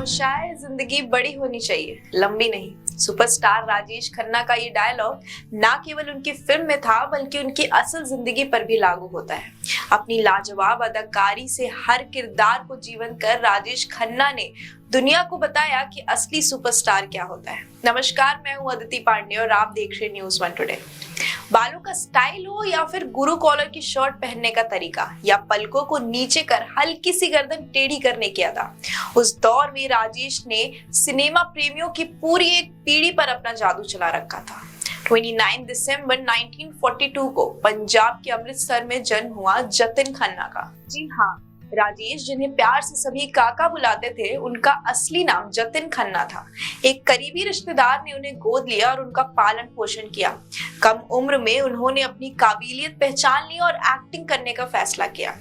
शायद जिंदगी बड़ी होनी चाहिए, लंबी नहीं। सुपरस्टार राजेश खन्ना का ये डायलॉग ना केवल उनकी फिल्म में था बल्कि उनकी असल जिंदगी पर भी लागू होता है। अपनी लाजवाब अदाकारी से हर किरदार को जीवंत कर राजेश खन्ना ने दुनिया को बताया कि असली सुपरस्टार क्या होता है। नमस्कार, मैं हूं अदिति पांडे और आप देख रहे न्यूज़ वन टुडे। बालों का स्टाइल हो या फिर गुरु कॉलर की शर्ट पहनने का तरीका या पलकों को नीचे कर हल्की सी गर्दन टेढ़ी करने की अदा, उस दौर में राजेश ने सिनेमा प्रेमियों की पूरी एक पीढ़ी पर अपना जादू चला रखा था। 29 दिसंबर 1942 को पंजाब के अमृतसर में जन्म हुआ जतिन खन्ना का। जी हाँ, राजेश, जिन्हें प्यार से सभी काका बुलाते थे, उनका असली नाम जतिन खन्ना था। एक करीबी रिश्तेदार ने उन्हें गोद लिया और उनका पालन पोषण किया। कम उम्र में उन्होंने अपनी काबिलियत पहचान ली और एक्टिंग करने का फैसला किया।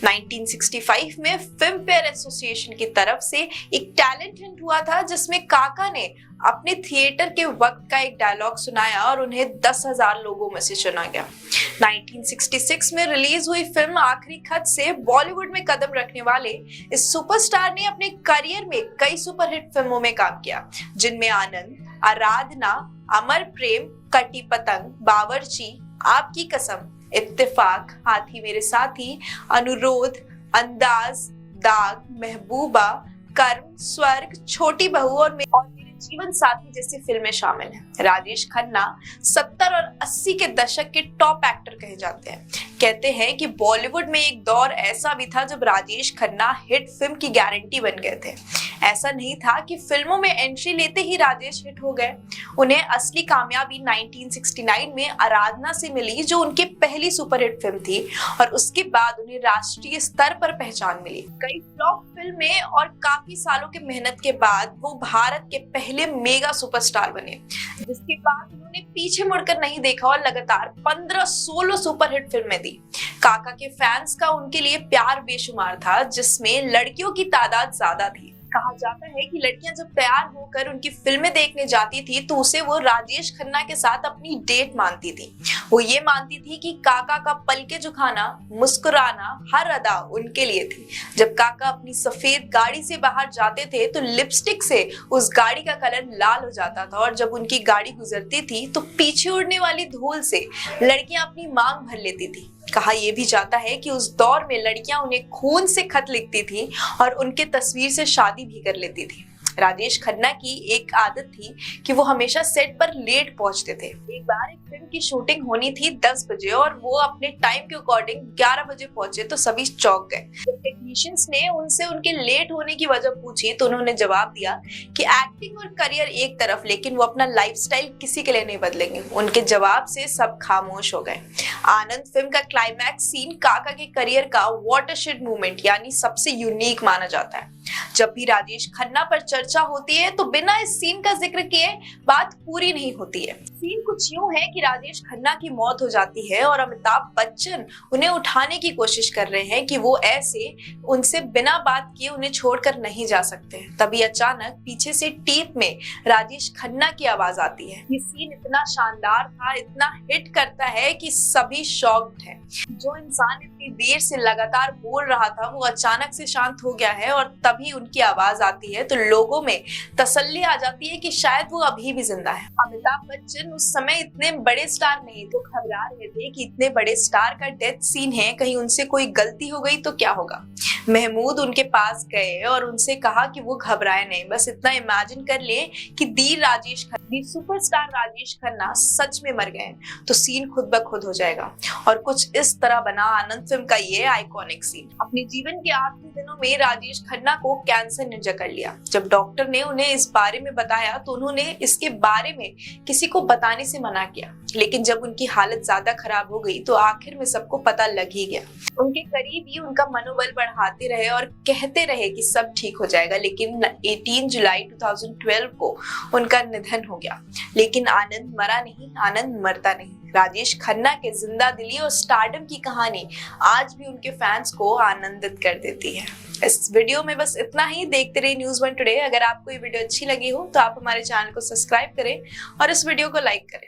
1965 में फिल्म फेयर एसोसिएशन की तरफ से एक टैलेंट हंट हुआ था, जिसमें काका ने अपने थिएटर के वक्त का एक डायलॉग सुनाया और उन्हें 10,000 लोगों में से चुना गया। 1966 में रिलीज हुई फिल्म आखिरी खत से बॉलीवुड में कदम रखने वाले इस सुपरस्टार ने अपने करियर में कई सुपरहिट फिल्मों में काम किया, जिनमें आनंद, आराधना, अमर प्रेम, कटी पतंग, बावर्ची, आपकी कसम, इत्तेफाक, हाथी मेरे साथी, अनुरोध, अंदाज, दाग, महबूबा, कर्म, स्वर्ग, छोटी बहू और मेरे जीवन साथी जैसी फिल्में शामिल हैं। राजेश खन्ना 70 और 80 के दशक के टॉप एक्टर कहे जाते हैं। कहते हैं कि बॉलीवुड में एक दौर ऐसा भी था जब राजेश खन्ना हिट फिल्म की गारंटी बन गए थे। ऐसा नहीं था कि फिल्मों में एंट्री लेते ही राजेश हिट हो गए। उन्हें असली कामयाबी 1969 में आराधना से मिली, जो उनकी पहली सुपरहिट फिल्म थी, और उसके बाद उन्हें राष्ट्रीय स्तर पर पहचान मिली। कई फ्लॉप फिल्में और काफी सालों की मेहनत के बाद वो भारत के पहले मेगा सुपरस्टार बने, जिसके बाद उन्होंने पीछे मुड़कर नहीं देखा और लगातार 15-16 सुपरहिट फिल्में दी। काका के फैंस का उनके लिए प्यार बेशुमार था, जिसमें लड़कियों की तादाद ज्यादा थी। कहा जाता है कि लड़कियां जब तैयार होकर उनकी फिल्में देखने जाती थी तो उसे वो राजेश खन्ना के साथ अपनी डेट मानती थी। वो ये मानती थी कि काका का पलके झुकाना, मुस्कुराना, हर अदा उनके लिए थी। जब काका अपनी सफेद गाड़ी से बाहर जाते थे तो लिपस्टिक से उस गाड़ी का कलर लाल हो जाता था, और जब उनकी गाड़ी गुजरती थी तो पीछे उड़ने वाली धूल से लड़कियां अपनी मांग भर लेती थी। कहा यह भी जाता है कि उस दौर में लड़कियां उन्हें खून से खत लिखती थी और उनके तस्वीर से शादी भी कर लेती थी। राजेश खन्ना की एक आदत थी कि वो हमेशा सेट पर लेट पहुंचते थे। एक बार एक फिल्म की शूटिंग होनी थी 10 बजे और वो अपने टाइम के अकॉर्डिंग 11 बजे पहुंचे तो सभी चौंक गए। जब टेक्नीशियंस ने उनसे उनके लेट होने की वजह पूछी तो उन्होंने जवाब दिया कि एक्टिंग और करियर एक तरफ, लेकिन वो अपना लाइफस्टाइल किसी के लिए नहीं बदलेंगे। उनके जवाब से सब खामोश हो गए। आनंद फिल्म का क्लाइमैक्स सीन काका के करियर का वाटरशेड मूवमेंट यानी सबसे यूनिक माना जाता है। जब भी राजेश खन्ना पर चर्चा होती है तो बिना इस सीन का जिक्र किए बात पूरी नहीं होती है। सीन कुछ यूं है कि राजेश खन्ना की मौत हो जाती है और अमिताभ बच्चन उन्हें उठाने की कोशिश कर रहे हैं कि वो ऐसे उनसे बिना बात किए उन्हें छोड़कर नहीं जा सकते। तभी अचानक पीछे से टेप में राजेश खन्ना की आवाज आती है। ये सीन इतना शानदार था, इतना हिट करता है कि सभी शॉक्ड हैं। जो इंसान इतनी देर से लगातार बोल रहा था वो अचानक से शांत हो गया है, और तभी उनकी आवाज आती है तो लोगों में तसल्ली आ जाती है कि शायद वो अभी भी जिंदा है। अमिताभ बच्चन उस समय इतने बड़े स्टार नहीं तो घबरा रहे थे कि इतने बड़े स्टार का डेथ सीन है, कहीं उनसे कोई गलती हो गई तो क्या होगा। महमूद उनके पास गए और उनसे कहा कि वो घबराए नहीं, बस इतना इमेजिन कर ले कि सुपरस्टार राजेश खन्ना सच में मर गए तो सीन खुद ब खुद हो जाएगा। और कुछ इस तरह बना आनंद फिल्म का ये आइकॉनिक सीन। अपने जीवन के आखिरी दिनों में राजेश खन्ना को कैंसर ने जकड़ लिया। जब डॉक्टर ने उन्हें इस बारे में बताया तो उन्होंने इसके बारे में किसी को बताने से मना किया, लेकिन जब उनकी हालत ज्यादा खराब हो गई तो आखिर में सबको पता लग ही गया। उनके करीबी उनका मनोबल बढ़ाते रहे और कहते रहे कि सब ठीक हो जाएगा, लेकिन 18 जुलाई 2012 को उनका निधन हो गया। लेकिन आनंद मरा नहीं, आनंद मरता नहीं। राजेश खन्ना के जिंदा दिली और स्टारडम की कहानी आज भी उनके फैंस को आनंदित कर देती है। इस वीडियो में बस इतना ही। देखते रहिए न्यूज़ वन टुडे। अगर आपको ये वीडियो अच्छी लगी हो तो आप हमारे चैनल को सब्सक्राइब करें और इस वीडियो को लाइक करें।